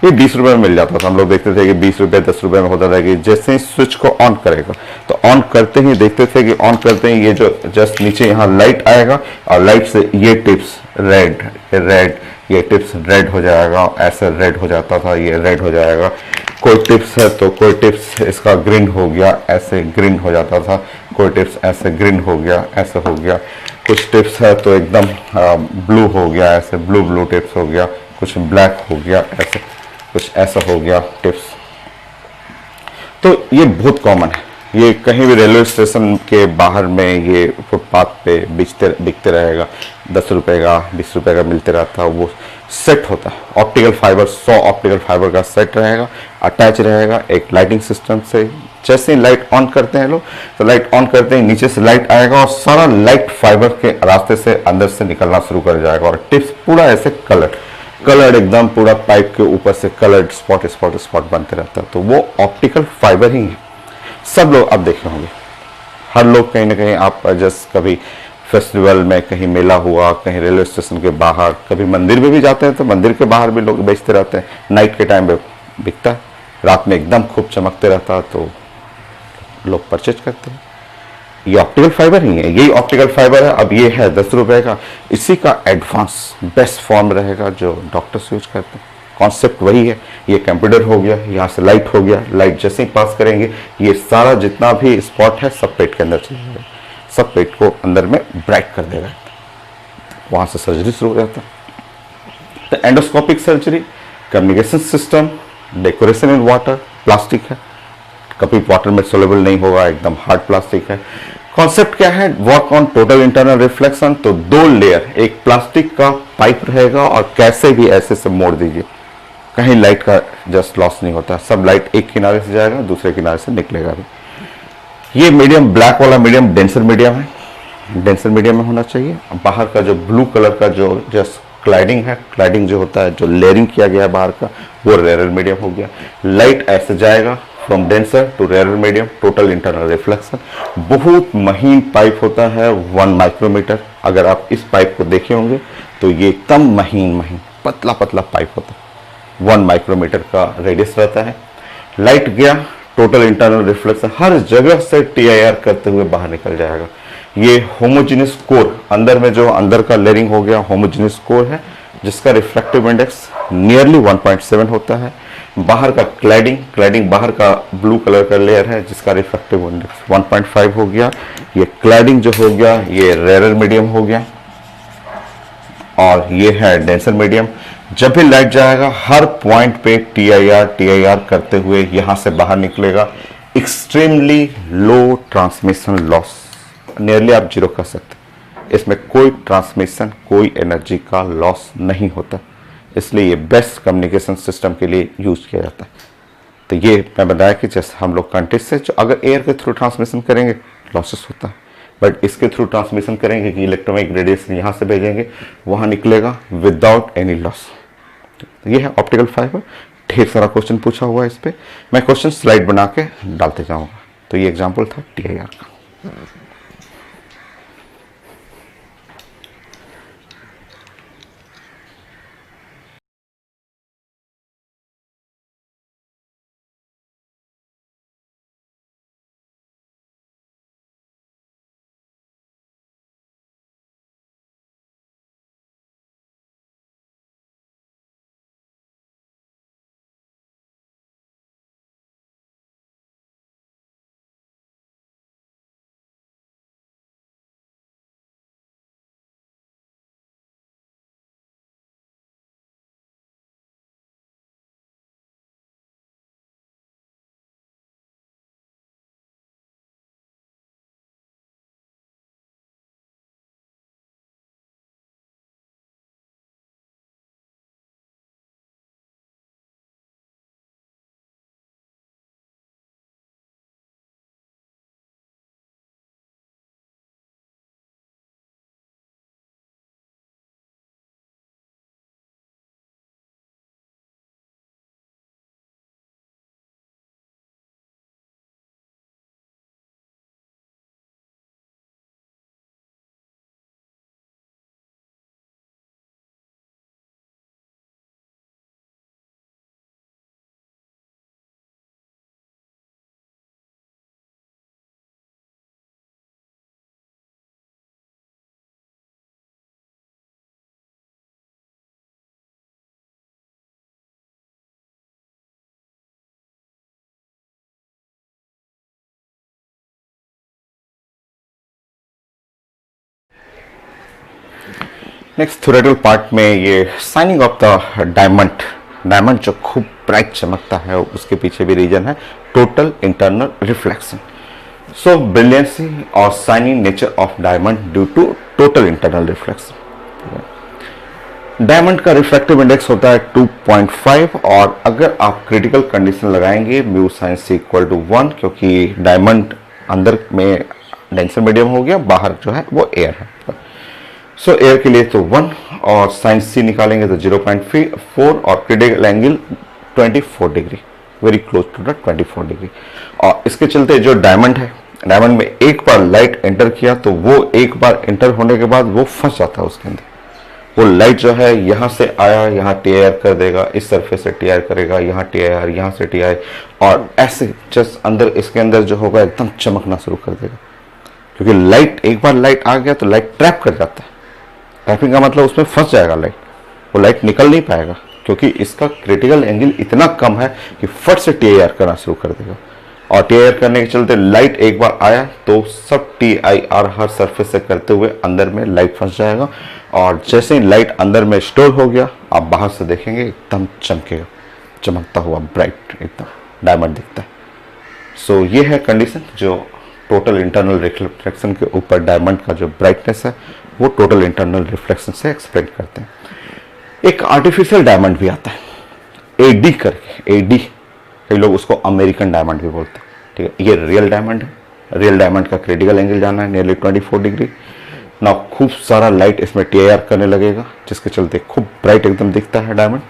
ये 20 रुपए में मिल जाता था। हम लोग देखते थे कि 20 रुपए 10 रुपए में होता था कि जैसे ही स्विच को ऑन करेगा तो ऑन करते ही देखते थे कि ऑन करते ही ये जो जस्ट नीचे यहाँ लाइट आएगा और लाइट से ये टिप्स रेड ये टिप्स रेड हो जाएगा, ऐसे रेड हो जाता था, ये रेड हो जाएगा। कोई टिप्स है तो कोई टिप्स इसका ग्रीन हो गया, ऐसे ग्रीन हो जाता था, कोई टिप्स ऐसे ग्रीन हो गया, ऐसे हो गया। कुछ टिप्स है तो एकदम ब्लू हो गया, ऐसे ब्लू टिप्स हो गया, कुछ ब्लैक हो गया, ऐसे कुछ ऐसा हो गया टिप्स। तो ये बहुत कॉमन है, ये कहीं भी रेलवे स्टेशन के बाहर में ये फुटपाथ पे बिकते रहेगा, 10 रुपए का 20 रुपए का मिलते रहता है। वो सेट होता है ऑप्टिकल फाइबर, 100 ऑप्टिकल फाइबर का सेट रहेगा, अटैच रहेगा एक लाइटिंग सिस्टम से। जैसे ही लाइट ऑन करते हैं लोग, तो लाइट ऑन करते ही नीचे से लाइट आएगा और सारा लाइट फाइबर के रास्ते से अंदर से निकलना शुरू कर जाएगा, और टिप्स पूरा ऐसे कलर्ड एकदम पूरा पाइप के ऊपर से कलर्ड स्पॉट बनते रहता है। तो वो ऑप्टिकल फाइबर ही है। सब लोग अब देखे होंगे, हर लोग कहीं ना कहीं, आप जस्ट कभी फेस्टिवल में, कहीं मेला हुआ, कहीं रेलवे स्टेशन के बाहर, कभी मंदिर में भी जाते हैं तो मंदिर के बाहर भी लोग बेचते रहते हैं। नाइट के टाइम पे बिकता है, रात में एकदम खूब चमकते रहता है तो लोग परचेज करते हैं। ये ऑप्टिकल फाइबर ही है, यही ऑप्टिकल फाइबर है। अब ये है 10 रुपए का, इसी का एडवांस बेस्ट फॉर्म रहेगा जो डॉक्टर्स यूज करते हैं। कॉन्सेप्ट वही है, ये कंप्यूटर हो गया, यहाँ से लाइट हो गया, लाइट जैसे ही पास करेंगे ये सारा जितना भी स्पॉट है सब पेट के अंदर चला जाएगा, सब पेट को अंदर में ब्राइट कर देगा, वहाँ से सर्जरी शुरू हो जाता है। तो endoscopic surgery, communication system, decoration in water, plastic है, कभी वाटर में सोलेबल नहीं होगा, एकदम हार्ड प्लास्टिक है। कॉन्सेप्ट क्या है, work on total internal reflection. तो 2 लेयर, एक प्लास्टिक का पाइप रहेगा और कैसे भी ऐसे से मोड़ दीजिए, कहीं लाइट का जस्ट लॉस नहीं होता, सब लाइट एक किनारे से जाएगा दूसरे किनारे से निकलेगा भी। ये मीडियम ब्लैक वाला मीडियम डेंसर मीडियम है, डेंसर मीडियम में होना चाहिए। बाहर का जो ब्लू कलर का जो जस्ट क्लाइडिंग है, क्लाइडिंग जो होता है, जो लेयरिंग किया गया है बाहर का, वो रेयर मीडियम हो गया। लाइट ऐसे जाएगा from denser to rare medium, total internal reflection. बहुत महीन पाइप होता है, 1 माइक्रोमीटर। अगर आप इस पाइप को देखे होंगे तो ये एकदम महीन पतला पतला पाइप होता है, 1 माइक्रोमीटर का रेडियस रहता है। लाइट गया, टोटल इंटरनल रिफ्लेक्शन हर जगह से TIR करते हुए बाहर निकल जाएगा। ये होमोजेनियस कोर, अंदर में जो अंदर का लेयरिंग हो गया होमोजेनियस कोर है, जिसका रिफ्रैक्टिव इंडेक्स नियरली 1.7 होता है। बाहर का क्लैडिंग बाहर का ब्लू कलर का लेयर है, जिसका रिफ्रैक्टिव इंडेक्स 1.5 हो गया। ये क्लैडिंग जो हो गया ये रेयर मीडियम हो गया, और ये है डेंसर मीडियम। जब भी लाइट जाएगा हर पॉइंट पे TIR करते हुए यहां से बाहर निकलेगा। Extremely low transmission loss, nearly आप 0 कर सकते, इसमें कोई ट्रांसमिशन, कोई एनर्जी का लॉस नहीं होता, इसलिए ये बेस्ट कम्युनिकेशन सिस्टम के लिए यूज किया जाता है। तो ये मैं बताया कि जैसे हम लोग कंटेस्ट से जो अगर एयर के थ्रू ट्रांसमिशन करेंगे लॉसेस होता है, बट इसके थ्रू ट्रांसमिशन करेंगे कि इलेक्ट्रोमैग्नेटिक रेडिएशन यहाँ से भेजेंगे वहाँ निकलेगा विदाउट एनी लॉस। तो ये है ऑप्टिकल फाइबर। ढेर सारा क्वेश्चन पूछा हुआ है इस पर, मैं क्वेश्चन स्लाइड बना के डालते जाऊँगा। तो ये एग्जाम्पल था TIR का। नेक्स्ट थ्योरेटिकल पार्ट में ये साइनिंग ऑफ द डायमंड जो खूब ब्राइट चमकता है, उसके पीछे भी रीजन है total internal reflection. So brilliancy और shining nature of diamond due to total internal reflection. Diamond का रिफ्रैक्टिव इंडेक्स होता है 2.5, और अगर आप क्रिटिकल कंडीशन लगाएंगे mu sine C equal to 1, क्योंकि डायमंड अंदर में डेंसर मीडियम हो गया, बाहर जो है वो एयर है। सो एयर के लिए तो 1, और साइन सी निकालेंगे तो 0.4, और critical angle 24 degree, very close to the 24 degree. और इसके चलते जो डायमंड है, डायमंड में एक बार लाइट एंटर किया तो वो एक बार एंटर होने के बाद वो फंस जाता है उसके अंदर। वो लाइट जो है यहाँ से आया, यहाँ TIR कर देगा, इस सरफेस से TIR करेगा, यहाँ TIR, यहाँ से TIR, और ऐसे जस्ट अंदर इसके अंदर जो होगा एकदम चमकना शुरू कर देगा, क्योंकि लाइट, एक बार लाइट आ गया तो लाइट ट्रैप कर जाता है। ट्रैपिंग का मतलब उसमें फंस जाएगा लाइट, वो लाइट निकल नहीं पाएगा, क्योंकि इसका क्रिटिकल एंगल इतना कम है कि फट से TIR करना शुरू कर देगा। और TIR करने के चलते लाइट एक बार आया तो सब TIR हर सरफेस से करते हुए अंदर में लाइट फंस जाएगा। और जैसे ही लाइट अंदर में स्टोर हो गया, आप बाहर से देखेंगे एकदम चमकेगा, चमकता हुआ ब्राइट एकदम डायमंड दिखता है। सो ये है कंडीशन जो टोटल इंटरनल रिफ्लेक्शन के ऊपर डायमंड का जो ब्राइटनेस है वो टोटल इंटरनल रिफ्लेक्शन से एक्सप्लेन करते हैं। एक आर्टिफिशियल डायमंड भी आता है AD करके, AD, कई लोग उसको अमेरिकन डायमंड भी बोलते हैं, ठीक है। ये रियल डायमंड है। रियल डायमंड का क्रिटिकल एंगल जाना है नियरली 24 डिग्री ना। खूब सारा लाइट इसमें TIR करने लगेगा, जिसके चलते खूब ब्राइट एकदम दिखता है डायमंड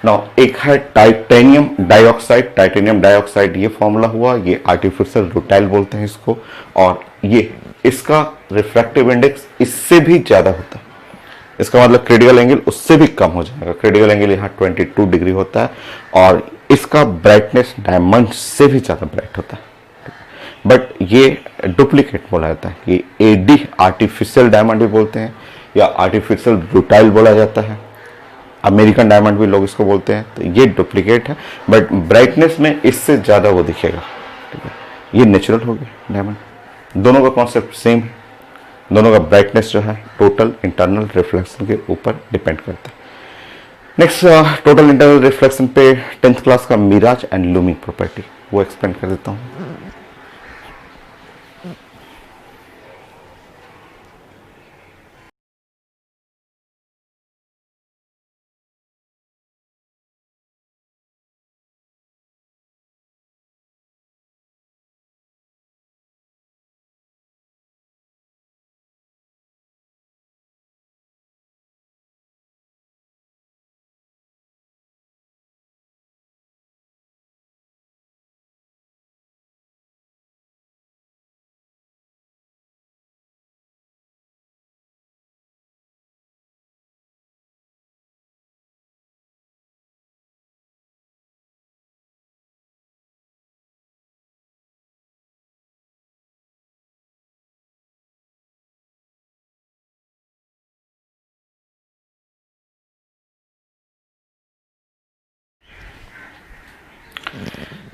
ना। एक है टाइटेनियम डाइऑक्साइड। टाइटेनियम डाइऑक्साइड ये फॉर्मूला हुआ, ये आर्टिफिशियल रूटाइल बोलते हैं इसको। और ये इसका रिफ्रैक्टिव इंडेक्स इससे भी ज़्यादा होता है। इसका मतलब क्रिटिकल एंगल उससे भी कम हो जाएगा। क्रिटिकल एंगल यहाँ 22 डिग्री होता है और इसका ब्राइटनेस डायमंड से भी ज़्यादा ब्राइट होता है। बट ये डुप्लीकेट बोला जाता है कि AD आर्टिफिशियल डायमंड भी बोलते हैं या आर्टिफिशियल रूटाइल बोला जाता है, अमेरिकन डायमंड भी लोग इसको बोलते हैं। तो ये डुप्लीकेट है, बट ब्राइटनेस में इससे ज़्यादा वो दिखेगा, ठीक है। ये नेचुरल हो गया डायमंड। दोनों का कॉन्सेप्ट सेम है, दोनों का ब्राइटनेस जो है टोटल इंटरनल रिफ्लेक्शन के ऊपर डिपेंड करता है। नेक्स्ट टोटल इंटरनल रिफ्लेक्शन पे 10th क्लास का मिराज एंड लूमिंग प्रॉपर्टी वो एक्सप्लेन कर देता हूँ।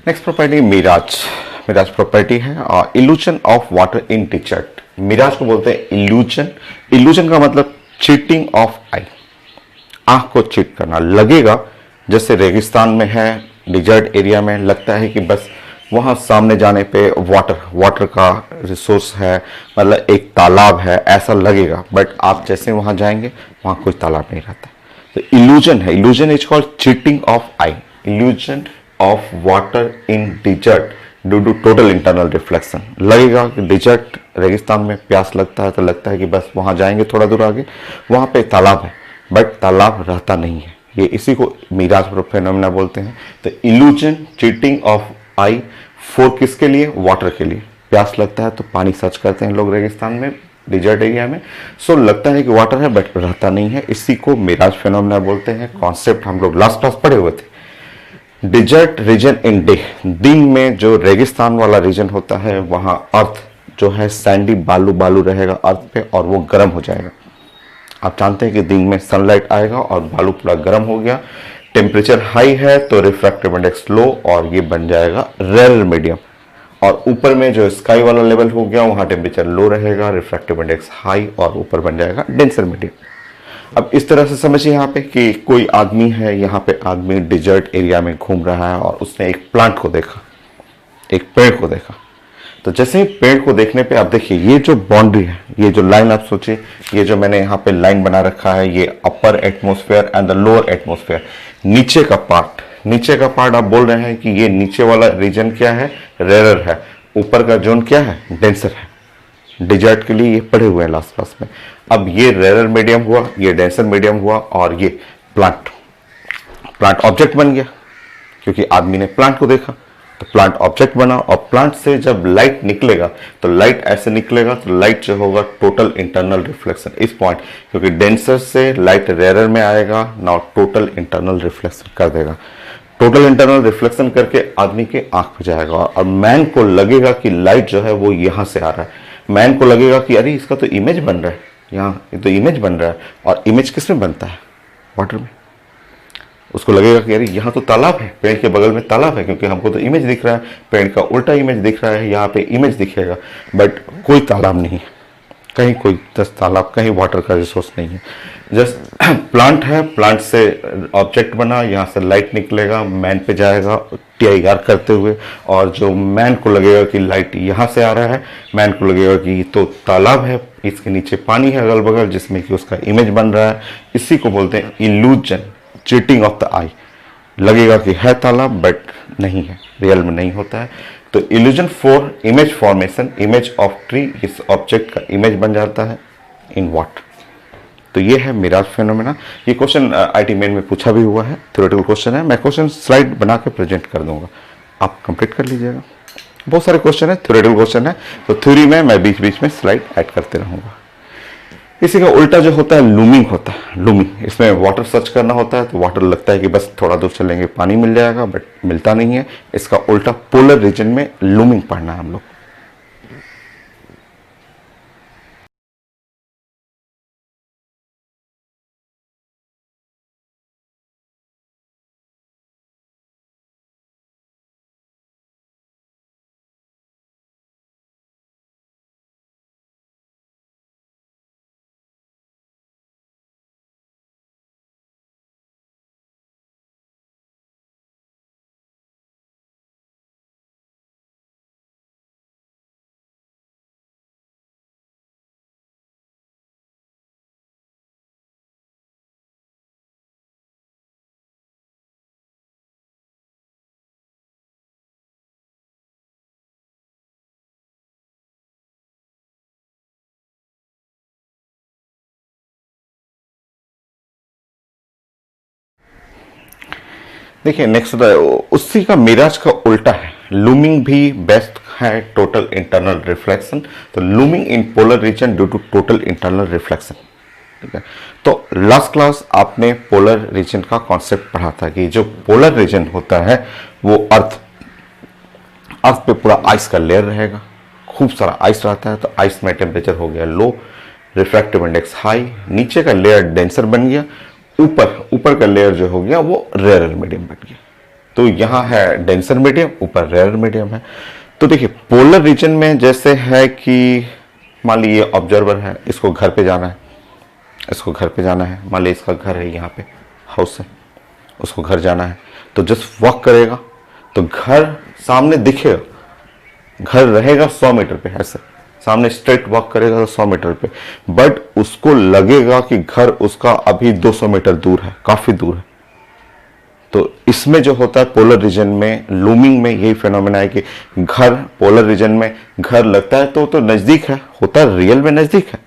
Next property mirage. Mirage property है illusion of water in desert. Mirage को बोलते हैं इल्यूजन। इल्यूजन का मतलब चीटिंग ऑफ आई, आंख को चीट करना। लगेगा जैसे रेगिस्तान में है, डिजर्ट एरिया में, लगता है कि बस वहां सामने जाने पे वाटर का रिसोर्स है, मतलब एक तालाब है, ऐसा लगेगा। बट आप जैसे वहां जाएंगे वहां कोई तालाब नहीं रहता। तो इल्यूजन है, illusion is called cheating of eye. Illusion of water in desert due to total internal reflection. लगेगा कि डिजर्ट रेगिस्तान में प्यास लगता है तो लगता है कि बस वहां जाएंगे थोड़ा दूर आगे वहां पे तालाब है, बट तालाब रहता नहीं है। ये इसी को मिराज फिनोमेना बोलते हैं। तो illusion, cheating of I for किसके लिए? वाटर के लिए। प्यास लगता है तो पानी सर्च करते हैं लोग रेगिस्तान में, डिजर्ट एरिया में। सो लगता है कि वाटर है बट रहता नहीं है, इसी को मिराज फिनोमेना बोलते हैं। कॉन्सेप्ट हम लोग लास्ट क्लास पढ़े हुए थे। डिजर्ट रीजन इन डे, दिन में जो रेगिस्तान वाला रीजन होता है वहां अर्थ जो है सैंडी बालू बालू रहेगा अर्थ पे और वो गर्म हो जाएगा। आप जानते हैं कि दिन में सनलाइट आएगा और बालू पूरा गर्म हो गया, टेम्परेचर हाई है तो रिफ्रैक्टिव इंडेक्स लो और ये बन जाएगा रेयर मीडियम। और ऊपर में जो स्काई वाला लेवल हो गया वहां टेम्परेचर लो रहेगा, रिफ्रैक्टिव इंडेक्स हाई और ऊपर बन जाएगा डेंसर मीडियम। अब इस तरह से समझिए यहाँ पे कि कोई आदमी है, यहाँ पे आदमी डिजर्ट एरिया में घूम रहा है और उसने एक प्लांट को देखा, एक पेड़ को देखा। तो जैसे ही पेड़ को देखने पे आप देखिए ये जो बाउंड्री है, ये जो लाइन आप सोचिए, ये जो मैंने यहाँ पे लाइन बना रखा है, ये upper atmosphere and the lower atmosphere, नीचे का पार्ट। नीचे का पार्ट आप बोल रहे हैं कि ये नीचे वाला रीजन क्या है? रेयर है। ऊपर का जोन क्या है? डेंसर है। डिजर्ट के लिए ये पढ़े हुए हैं लास्ट क्लास में। अब ये रेयर मीडियम हुआ, ये डेंसर मीडियम हुआ और ये प्लांट ऑब्जेक्ट बन गया क्योंकि आदमी ने प्लांट को देखा तो प्लांट ऑब्जेक्ट बना। और प्लांट से जब लाइट निकलेगा तो लाइट ऐसे निकलेगा तो लाइट जो होगा टोटल इंटरनल रिफ्लेक्शन इस पॉइंट, क्योंकि डेंसर से लाइट रेयर में आएगा ना, टोटल इंटरनल रिफ्लेक्शन कर देगा। टोटल इंटरनल रिफ्लेक्शन करके आदमी के आंख पे जाएगा और मैन को लगेगा कि लाइट जो है वो यहां से आ रहा है, मैन को लगेगा कि अरे इसका तो इमेज बन रहा है, यहाँ ये तो इमेज बन रहा है। और इमेज किस में बनता है? वाटर में। उसको लगेगा कि अरे यहाँ तो तालाब है, पेड़ के बगल में तालाब है, क्योंकि हमको तो इमेज दिख रहा है, पेड़ का उल्टा इमेज दिख रहा है, यहाँ पे इमेज दिखेगा, बट कोई तालाब नहीं है, कहीं कोई जस्ट तालाब, कहीं वाटर का रिसोर्स नहीं है, जस्ट प्लांट है। प्लांट से ऑब्जेक्ट बना, यहाँ से लाइट निकलेगा, मैन पे जाएगा टीआईआर करते हुए, और जो मैन को लगेगा कि लाइट यहाँ से आ रहा है, मैन को लगेगा कि तो तालाब है, इसके नीचे पानी है अगल बगल जिसमें कि उसका इमेज बन रहा है। इसी को बोलते हैं इल्यूजन, चीटिंग ऑफ द आई। लगेगा कि है तालाब बट नहीं है, रियल में नहीं होता है। तो illusion for image formation, image of tree, इस ऑब्जेक्ट का इमेज बन जाता है इन वाटर। तो ये है मिराज फेनोमेना। ये क्वेश्चन आईटी मेन में पूछा भी हुआ है, थ्योरेटिकल क्वेश्चन है। मैं क्वेश्चन स्लाइड बना के प्रेजेंट कर दूंगा, आप कंप्लीट कर लीजिएगा। बहुत सारे क्वेश्चन है, थ्योरेटिकल क्वेश्चन है, तो थ्योरी में मैं बीच बीच में स्लाइड ऐड करते रहूंगा। इसी का उल्टा जो होता है लूमिंग होता है। लूमिंग, इसमें वाटर सर्च करना होता है, तो वाटर लगता है कि बस थोड़ा दूर चलेंगे पानी मिल जाएगा, बट मिलता नहीं है। इसका उल्टा पोलर रीजन में लूमिंग पढ़ना है हम लोग। देखिए नेक्स्ट होता है उसी का मिराज का उल्टा है। लूमिंग भी बेस्ट है टोटल इंटरनल रिफ्लेक्शन। तो looming in polar region due to total internal reflection. ठीक है, तो लास्ट क्लास आपने पोलर रीजन का कॉन्सेप्ट पढ़ा था कि जो पोलर रीजन होता है वो अर्थ पे पूरा आइस का लेयर रहेगा, खूब सारा आइस रहता है। तो आइस में टेम्परेचर हो गया लो, रिफ्रैक्टिव इंडेक्स हाई, नीचे का लेयर डेंसर बन गया, ऊपर का लेयर जो हो गया वो रेयर मीडियम बन गया। तो यहाँ है डेंसर मीडियम, ऊपर रेयर मीडियम है। तो देखिए पोलर रीजन में जैसे है कि मान लीजिए ऑब्जर्वर है, इसको घर पे जाना है, इसको घर पे जाना है, मान लीजिए इसका घर है यहाँ पे, हाउस है, उसको घर जाना है, तो जस्ट वॉक करेगा तो घर सामने दिखेगा, घर रहेगा 100 मीटर पे, ऐसे सामने स्ट्रेट वॉक करेगा तो 100 मीटर पे, बट उसको लगेगा कि घर उसका अभी 200 मीटर दूर है, काफी दूर है। तो इसमें जो होता है पोलर रीजन में, लूमिंग में यही फेनोमेना है कि घर पोलर रीजन में घर लगता है तो नजदीक है, होता है रियल में नजदीक है।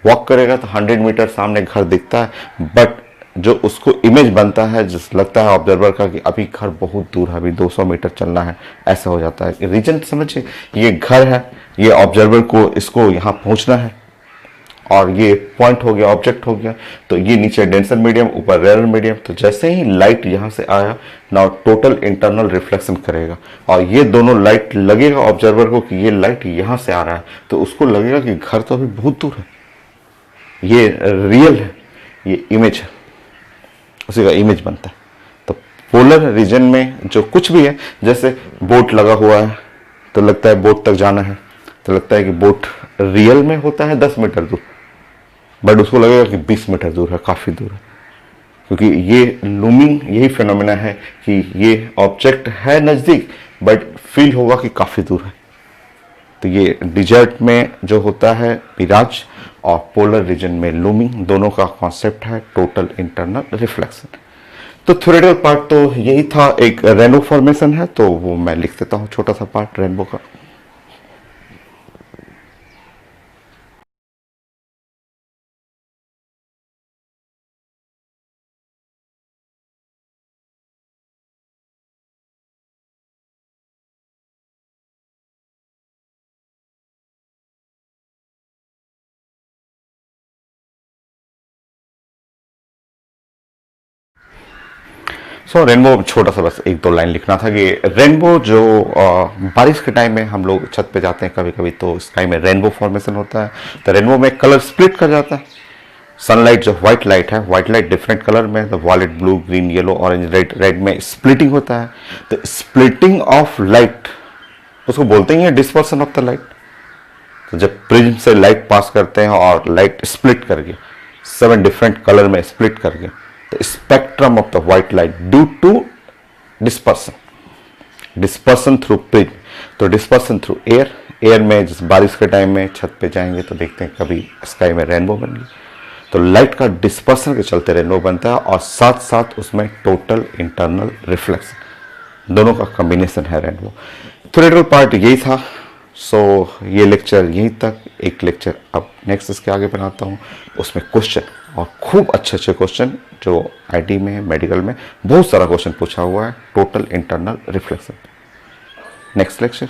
वॉक करेगा तो 100 मीटर सामने घर दिखता है, बट जो उसको इमेज बनता है, जिस लगता है ऑब्जर्वर का कि अभी घर बहुत दूर है, अभी 200 मीटर चलना है, ऐसा हो जाता है। रीजन समझिए, ये घर है, ये ऑब्जर्वर को इसको यहाँ पहुंचना है, और ये पॉइंट हो गया, ऑब्जेक्ट हो गया। तो ये नीचे डेंसर मीडियम, ऊपर रेयर मीडियम। तो जैसे ही लाइट यहाँ से आया, नाउ टोटल इंटरनल रिफ्लेक्शन करेगा, और ये दोनों लाइट लगेगा ऑब्जर्वर को कि ये लाइट यहाँ से आ रहा है, तो उसको लगेगा कि घर तो अभी बहुत दूर है, ये रियल है, ये इमेज है, उसी का इमेज बनता है। तो पोलर रीजन में जो कुछ भी है, जैसे बोट लगा हुआ है तो लगता है बोट तक जाना है, तो लगता है कि बोट रियल में होता है 10 मीटर दूर, बट उसको लगेगा कि 20 मीटर दूर है, काफी दूर है, क्योंकि ये लूमिंग यही फिनोमेना है कि ये ऑब्जेक्ट है नजदीक बट फील होगा कि काफी दूर है। तो ये डिजर्ट में जो होता है मिराज, और पोलर रीजन में लूमिंग, दोनों का कॉन्सेप्ट है टोटल इंटरनल रिफ्लेक्शन। तो थ्योरेटिकल पार्ट तो यही था, एक रेनबो फॉर्मेशन है तो वो मैं लिख देता हूँ, छोटा सा पार्ट रेनबो का। सो रेनबो छोटा सा बस एक दो लाइन लिखना था कि रेनबो जो बारिश के टाइम में हम लोग छत पे जाते हैं कभी कभी, तो स्काई में रेनबो फॉर्मेशन होता है। तो रेनबो में कलर स्प्लिट कर जाता है। सनलाइट जो व्हाइट लाइट है, व्हाइट लाइट डिफरेंट कलर में, तो violet, blue, green, yellow, orange, red, red में स्प्लिटिंग होता है। तो स्प्लिटिंग ऑफ लाइट उसको बोलते हैं डिस्पर्सन ऑफ द लाइट। तो जब प्रिज्म से लाइट पास करते हैं और लाइट स्प्लिट करके 7 डिफरेंट कलर में स्प्लिट करके, तो spectrum of the white light due to dispersion, dispersion through prism. तो डिस्पर्सन थ्रू एयर, एयर में जिस बारिश के टाइम में छत पे जाएंगे तो देखते हैं कभी स्काई में रेनबो बन गई। तो लाइट का डिस्पर्सन के चलते रेनबो बनता है, और साथ साथ उसमें टोटल इंटरनल रिफ्लेक्शन, दोनों का कॉम्बिनेशन है रेनबो। थ्योरेटिकल पार्ट यही था। सो ये लेक्चर यहीं तक। एक लेक्चर अब नेक्स्ट इसके आगे बनाता हूँ, उसमें क्वेश्चन और खूब अच्छे अच्छे क्वेश्चन जो आईटी में, मेडिकल में बहुत सारा क्वेश्चन पूछा हुआ है, total internal reflection. Next lecture.